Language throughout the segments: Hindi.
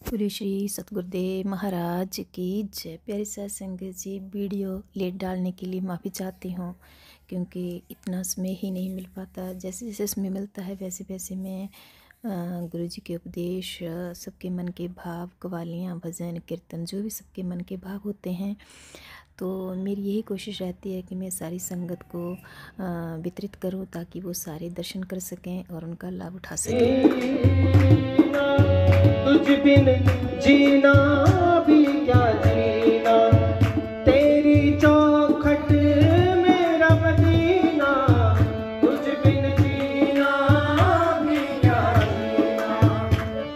पूरी श्री सतगुरुदेव महाराज की जय। प्यारे साथ संगत जी, वीडियो लेट डालने के लिए माफ़ी चाहती हूँ क्योंकि इतना समय ही नहीं मिल पाता। जैसे जैसे समय मिलता है वैसे वैसे मैं गुरु जी के उपदेश, सबके मन के भाव, कवालियाँ, भजन, कीर्तन, जो भी सबके मन के भाव होते हैं, तो मेरी यही कोशिश रहती है कि मैं सारी संगत को वितरित करूं ताकि वो सारे दर्शन कर सकें और उनका लाभ उठा सकें। तुझ बिन जीना भी क्या जीना, तेरी चौखट मेरा मदीना। तुझ बिन जीना भी क्या जीना,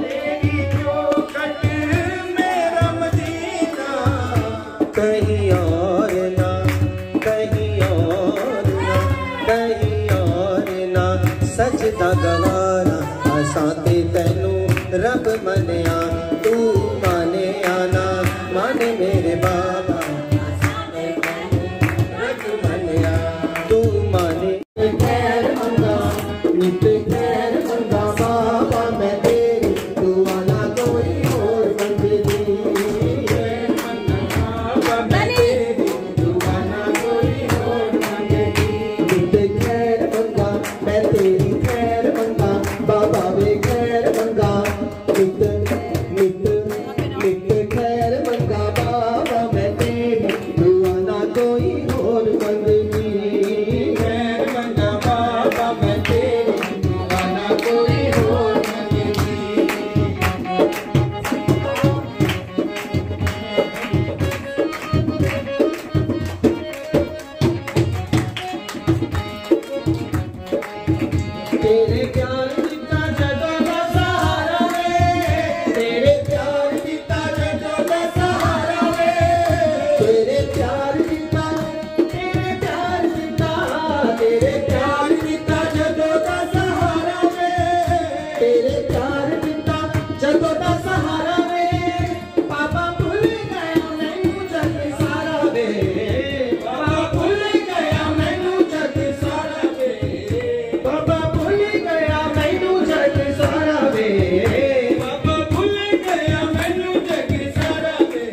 तेरी चौखट मेरा मदीना। कहीं और ना, कहीं और ना, कहीं और ना सजदा गवारा। असाते तैनू रब मनिया, तू माने आना माने मेरे बाबा। रब मनिया तू माने। खैर मंगा नित खैर मंगा बाबा मैं तेरी, तू आना कोई और बंदगी। खैर मंगा बाबा मैं तेरी, तू आना कोई और बंदगी। नित खैर मंगा मैं तेरी, खैर मंगा बाबा वे खैर मंगा। नित नित नित खैर मंगा बाबा मैं तेरी, तू आना कोई और बंदगी। खैर मंगा बाबा मैं तेरी, तू आना कोई और बंदगी। तेरे प्यार का जदों का सहारा वे, तेरे प्यार का जदों का सहारा वे। तेरे प्यार का, तेरे प्यार का, तेरे प्यार का जदों का सहारा वे। तेरे प्यार का जदों का सहारा वे। बाबा भूल गया मैनू जग सारा वे, बाबा भूल गया मैनू जग सारा वे। बाबा भूल गया मैनू जग सारा वे, बाबा भूल गया मैनू जग सारा वे।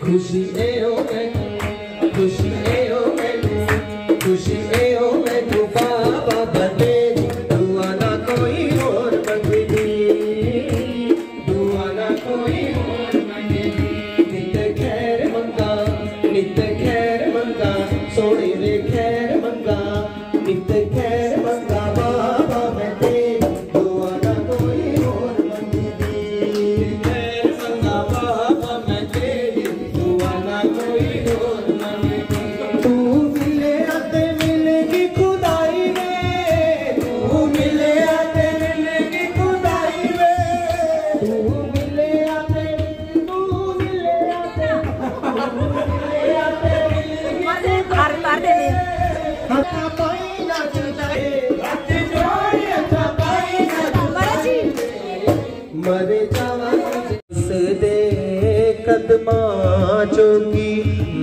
खुशी ए ओ मैनू, खुशी ए ओ मैनू, खुशी ए ओ मैनू बाबा बतेरी, तू आना कोई और बंदगी। तू आना कोई और बंदगी। नित खैर मंगा, नित खैर मंगा सोने रे खैर मंगा। नित खैर मंगा बाबा मैं तेरी, तू आना कोई और बंदगी। खैर मंगा बाबा मैं तेरी, तू आना कोई और बंदगी। तू मिले आते मिलेगी खुदाई में, तू मिले आते मिलेगी खुदाई में। तू मिले आते, तू मिले आते, तू मिले आते मिलेगी खुदाई में। अच्छा पाई ना चुदाए, अच्छा जोड़ी अच्छा पाई ना चुदाए। मरे जावा इस दे कदमां जोगी,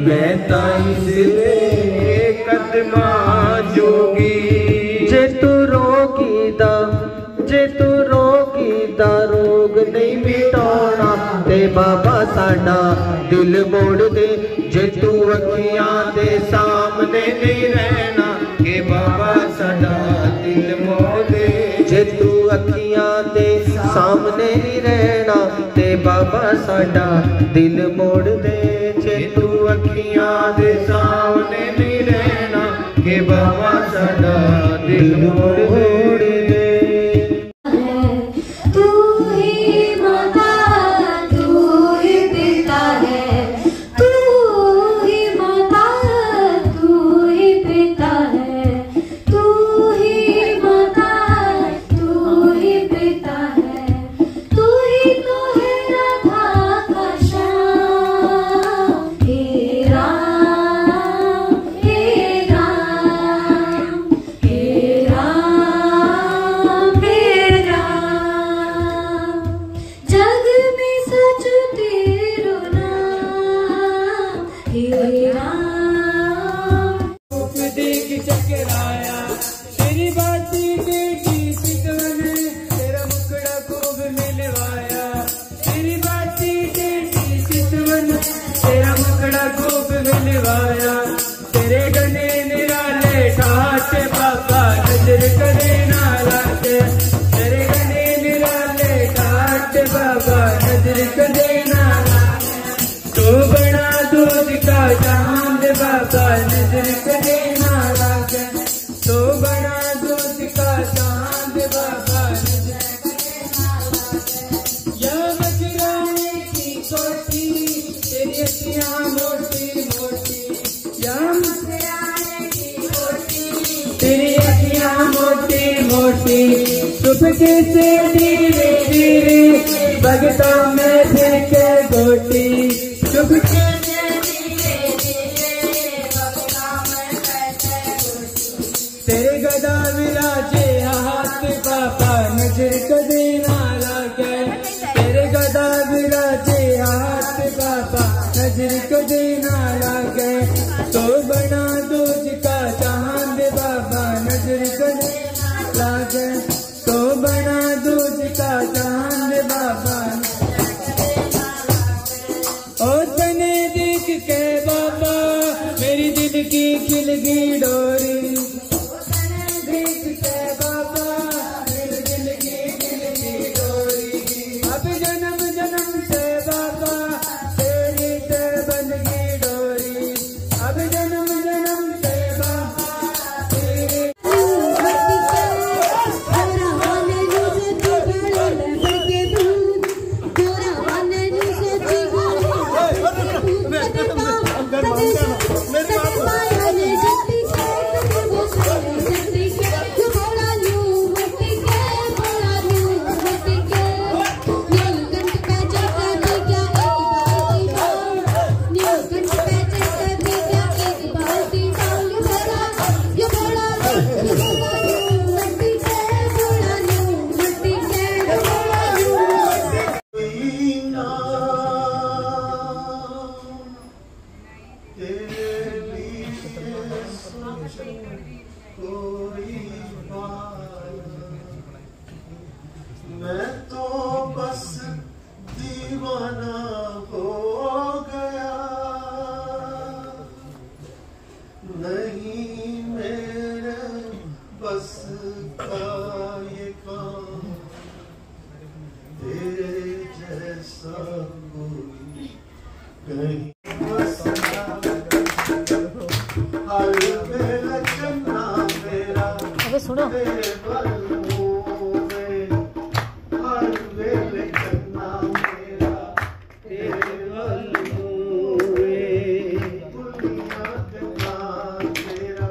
मैं ताई दे कदमां जोगी। जे तू रोगी दा, जे तू रोगी दा रोग नहीं मिटाना, ते बाबा साडा दिल मोड़ दे। जे तू अखियां दे सामने नहीं रहना, के बाबा साडा दिल मोड़ दे। जे तू अखियां दे सामने नहीं रहना, ते बाबा साडा दिल मोड़ दे। जे तू अखियां दे सामने नहीं रहना, के बाबा साडा दिल मोड़ दे। तू ही माता, तू ही पिता है। तू ही माता, तू ही पिता है। तू ही माता, तू ही पिता है। तू ही तो है राधा का श्याम, हे राम। पाया तेरे गने निराले ठाट बाबा नजर कदे ना लागे तेरे गने निराले ठाट बाबा नजर कदे ना लागे तू बना दूध का चांद बाबा नजर कदे ना लागे तू बना दूध का चांद बाबा नजर कदे ना लागे या वजराने की कोठी तेरी अखियां मोटी मोटी या वजराने की कोठी तेरी अखियां मोटी मोटी चुपके से धीरे धीरे भगता में फेंके गोटी चुपके से धीरे धीरे भगता में फेंके गोटी तेरे गदा विराजे हाथ बाबा नजर कदे ना लागे तेरे गदा विराजे हाथ बाबा नजर कदे ना लागे तो बना दूज का चांद बाबा नजर कदे ना लागे तो बना दूज का चांद बाबा ओ तने देख के बाबा मेरी दिल की खिल गई डोरी देख के बाबा मेरी दिल की खिल गई डोरी अब जन्म जन्म से बाबा तेरी से बन गई डोरी अब जन्म जन्म से बाबा तेरी मैं तो बस दीवाना हो गया नहीं मेरे बस का ये काम तेरे जैसा कोई कहीं हर बेला चन्ना मेरा अबे सुनो तेरे बलबूं में हर बेले चन्ना मेरा तेरे बलबूं में दुनिया के नाम तेरा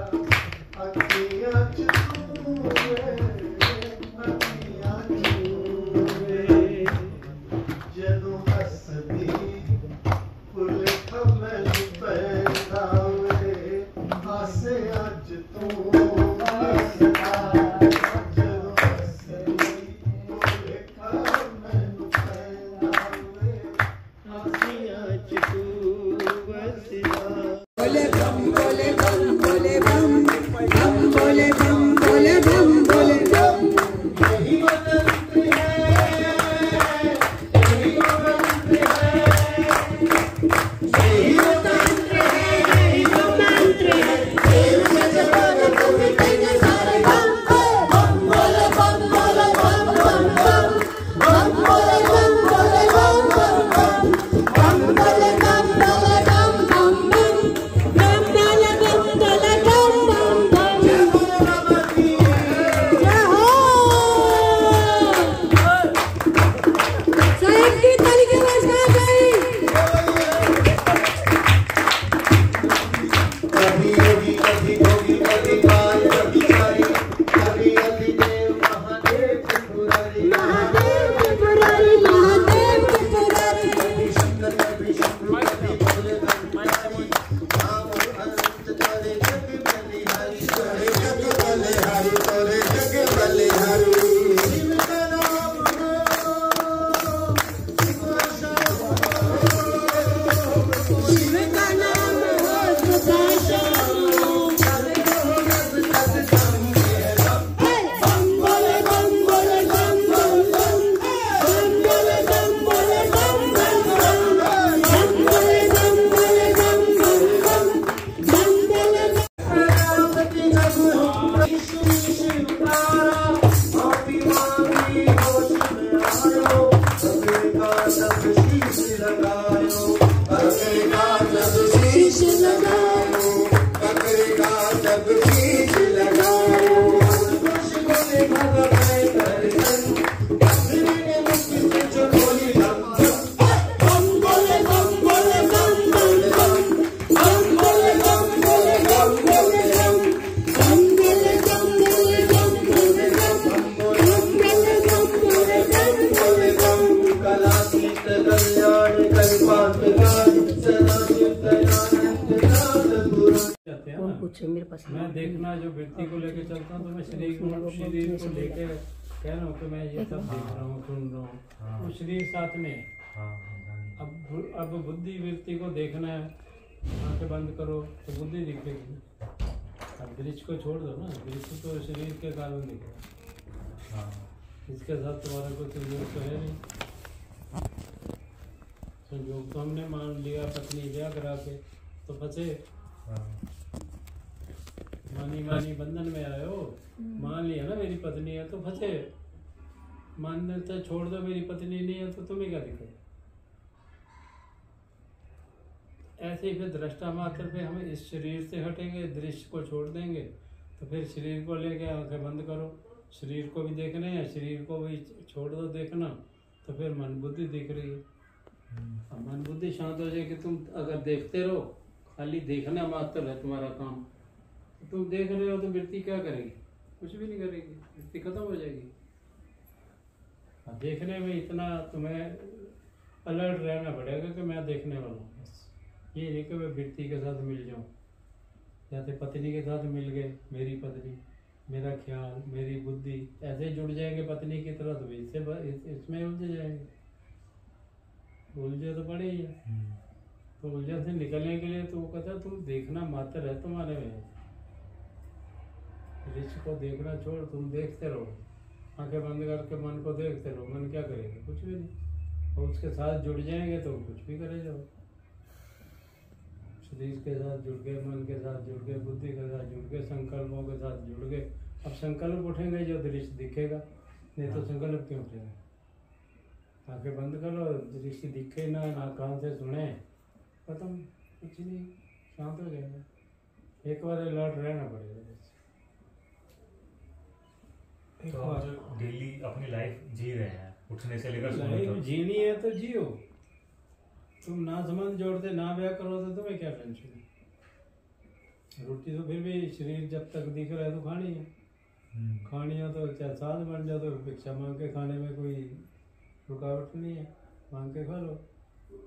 अखियां चूमे अखियां चूमे जदों हंसदी फुल जब शीश लगायो, पकड़ेगा जब शीश लगायो, पकड़ेगा जब शीश लगायो। खुश बोले भगवान दर्शन, अपने मुख से जो बोली बम बम बोले बम बोले बम बोले बम बोले बम बोले बम बोले बम बोले बम बोले बम बोले बम बोले बम बोले बम। कला सीत कल्याण कल्पांत गान सदा चित्तयानंद नाथ गुरु। कौन पूछे मेरे पास? मैं देखना जो व्यक्ति को लेके चलता हूँ तो मैं शरीर को लेके कह रहा हूँ कि मैं ये सब देख रहा हूँ, सुन रहा हूँ, वो शरीर साथ में है। अब बुद्धि व्यक्ति को देखना है, आंखें बंद करो तो बुद्धि दिखेगी। अब दृश्य को छोड़ दो ना, दृश्य तो शरीर के कारण दिखेगा, इसके साथ तुम्हारा कोई संयोग तो है नहीं। संयोग तो हमने मान लिया, पत्नी ब्याह करा के तो फंसे, मानी मानी बंधन में आए हो, मान लिया ना मेरी पत्नी है तो फंसे। मान्यता छोड़ दो मेरी पत्नी नहीं है तो तुम्हें क्या दिखे। ऐसे ही फिर दृष्टा मात्र पे हम इस शरीर से हटेंगे, दृश्य को छोड़ देंगे तो फिर शरीर को लेके आंखें बंद करो, शरीर को भी देखना है, शरीर को भी छोड़ दो देखना, तो फिर मन बुद्धि दिख रही है। अब मन बुद्धि शांत हो जाएगी। तुम अगर देखते रहो, खाली देखना मात्र है तुम्हारा काम, तो तुम देख रहे हो तो वृत्ति क्या करेगी? कुछ भी नहीं करेगी, वृत्ति खत्म हो जाएगी। अब देखने में इतना तुम्हें अलर्ट रहना पड़ेगा कि मैं देखने वाला हूँ। ये नहीं कि मैं वृत्ति के साथ मिल जाऊँ, जैसे पत्नी के साथ मिल गए, मेरी पत्नी, मेरा ख्याल, मेरी बुद्धि ऐसे जुड़ जाएंगे पत्नी की तरह, तो इसमें उलझ जाएंगे। उलझे तो पड़े ही है। तो उलझन से निकलने के लिए तो वो कहता तुम देखना मात्र है तुम्हारे में, दृश्य को देखना छोड़, तुम देखते रहो, आंखें बंद करके मन को देखते रहो। मन क्या करेगा? कुछ भी नहीं। और उसके साथ जुड़ जाएंगे तो कुछ भी करे जाओ। शरीर के साथ जुड़ गए, मन के साथ जुड़ गए, बुद्धि के साथ जुड़ गए, संकल्पों के साथ जुड़ गए। अब संकल्प उठेंगे जो दृश्य दिखेगा, नहीं तो संकल्प क्यों उठेगा? आंखें बंद करो, दृश्य दिखे ना, ना कान से सुने, खत्म, कुछ नहीं, शांत हो जाएगा। एक बार अलर्ट रहना पड़ेगा। तो हम जो डेली अपनी लाइफ जी रहे हैं, उठने से लेकर सोने लाइफ तक, जीनी है तो जियो। तुम ना संबंध जोड़ते, ना ब्याह करो तो तुम्हें क्या टेंशन है? रोटी तो फिर भी शरीर जब तक दिख रहा है तो खानी है। खानी है तो चाहे साथ बन जाओ तो भिक्षा मांग के खाने में कोई रुकावट नहीं है, मांग के खा लो,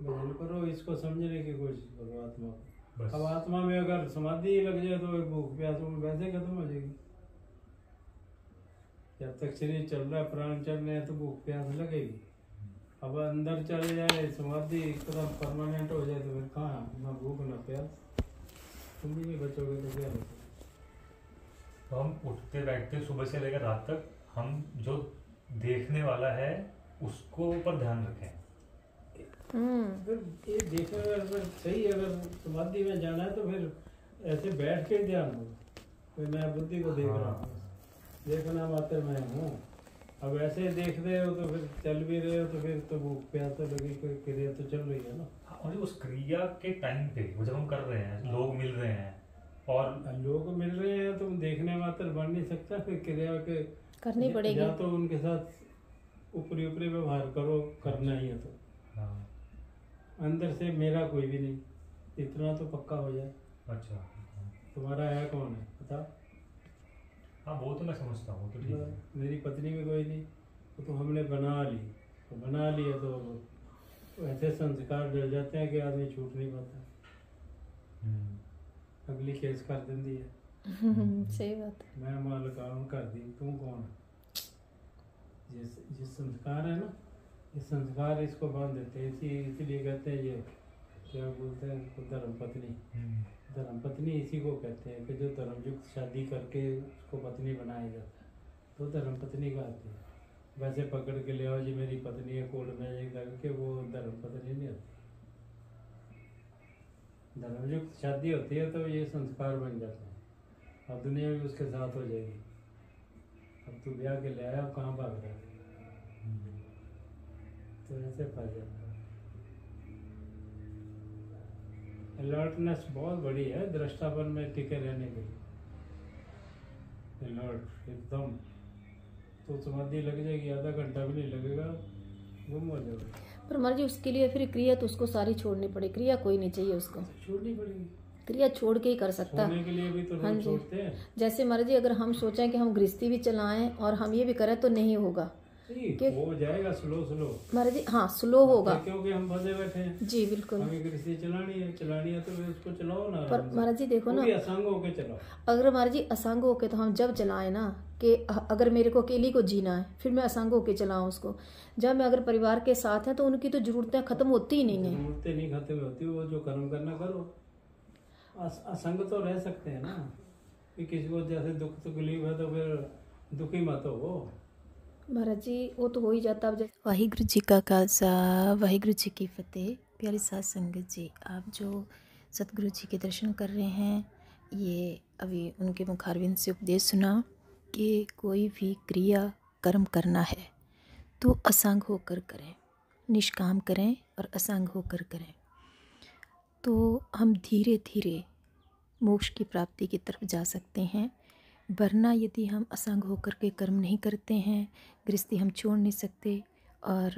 भजन करो, इसको समझने की कोशिश करो आत्मा को। अब आत्मा में अगर समाधि लग जाए तो भूख प्यास वैसे खत्म हो जाएगी। जब तक शरीर चल रहा है, प्राण चल रहे हैं तो भूख प्यास लगेगी। अब अंदर चले जाए, समाधि एकदम परमानेंट हो जाए तो फिर कहाँ ना भूख ना प्यास, तुम भी नहीं बचोगे तो क्या बचोगे? तो हम उठते बैठते सुबह से लेकर रात तक हम जो देखने वाला है उसको ऊपर ध्यान रखें। फिर ये देखने में अगर सही, अगर समाधि में जाना है तो फिर ऐसे बैठ के ध्यान हो, फिर मैं बुद्धि को देख रहा हूँ, देखना मात्र मैं हूँ। अब ऐसे देख रहे हो तो फिर चल भी रहे हो तो फिर तो भूख प्यास तो लगी, कोई क्रिया तो चल रही है ना। और उस क्रिया के टाइम पे वो जब हम कर रहे हैं, लोग मिल रहे हैं और लोग मिल रहे हैं, तुम देखने मात्र बन नहीं सकता, फिर क्रिया के करनी पड़ेगी। या तो उनके साथ ऊपरी ऊपरी व्यवहार करो, करना ही है तो अंदर से मेरा कोई भी नहीं, इतना तो पक्का हो जाए। अच्छा, तुम्हारा है कौन है पता? हाँ वो तो मैं समझता हूँ, तो ठीक है। मेरी पत्नी भी कोई नहीं, तो हमने बना ली, तो बना लिया तो ऐसे संस्कार डल जाते हैं कि आदमी छूट नहीं पाता। अगली केस कर देती है। सही बात है। मैं माल काम कर दी, तुम कौन? जिस संस्कार है ना, ये संस्कार इसको बांध देते हैं। इसीलिए कहते हैं ये क्या बोलते हैं इसको, धर्म पत्नी। धर्म पत्नी इसी को कहते हैं कि जो धर्मयुक्त शादी करके उसको पत्नी बनाया जाता है, तो धर्म पत्नी कहते हैं। वैसे पकड़ के ले आओ जी मेरी पत्नी है कोर्ट में ये करके, वो धर्म पत्नी नहीं होती। धर्मयुक्त शादी होती है तो ये संस्कार बन जाते हैं। अब दुनिया भी उसके साथ हो जाएगी। अब तू ब्याह के ले आया, कहाँ भाग रहा है? तो ऐसे फंस जाता है। अलर्टनेस बहुत बड़ी है दृष्टापन में टिके रहने के लिए। अलर्ट एकदम, तो समाधि लग जाएगी, आधा घंटा भी नहीं लगेगा, गुम हो जाएगा। पर महाराज जी उसके लिए फिर क्रिया तो उसको सारी छोड़नी पड़े, क्रिया कोई नहीं चाहिए उसको, छोड़नी पड़ेगी, क्रिया छोड़ के ही कर सकता है। छोड़ने के लिए भी तो हाँ लोग जी। छोड़ते हैं। जैसे महाराज जी अगर हम सोचें कि हम गृहस्थी भी चलाएं और हम ये भी करें तो नहीं होगा नहीं, हो जाएगा स्लो स्लो महाराज जी। हाँ स्लो होगा, क्योंकि हम फंसे बैठे हैं। जी बिल्कुल। हमें कृषि चलानी है तो फिर उसको चलाओ ना पर आराम से। महाराज जी देखो ना, पूरी असंग होके चलाओ। अगर महाराज जी असंग होके तो हम जब चलाएं ना कि अगर मेरे को अकेली को जीना है फिर मैं असंग होके चलाऊं उसको। जब मैं अगर परिवार के साथ है तो उनकी तो जरूरतें खत्म होती ही नहीं है। जरूरतें नहीं खत्म होती, वो जो कर्म करना करो। असंग तो रह सकते हैं ना, कि किसी को जैसे दुख तकलीफ है तो फिर दुखी मत हो। महाराज जी वो तो हो ही जाता। अब जैसे वाहिगुरु जी का खालसा वाहिगुरु जी की फतेह। प्यारी साध संगत जी, आप जो सतगुरु जी के दर्शन कर रहे हैं, ये अभी उनके मुखारविंद से उपदेश सुना कि कोई भी क्रिया कर्म करना है तो असंग होकर करें, निष्काम करें और असंग होकर करें, तो हम धीरे धीरे मोक्ष की प्राप्ति की तरफ जा सकते हैं। वरना यदि हम असंग होकर के कर्म नहीं करते हैं, गृहस्थी हम छोड़ नहीं सकते और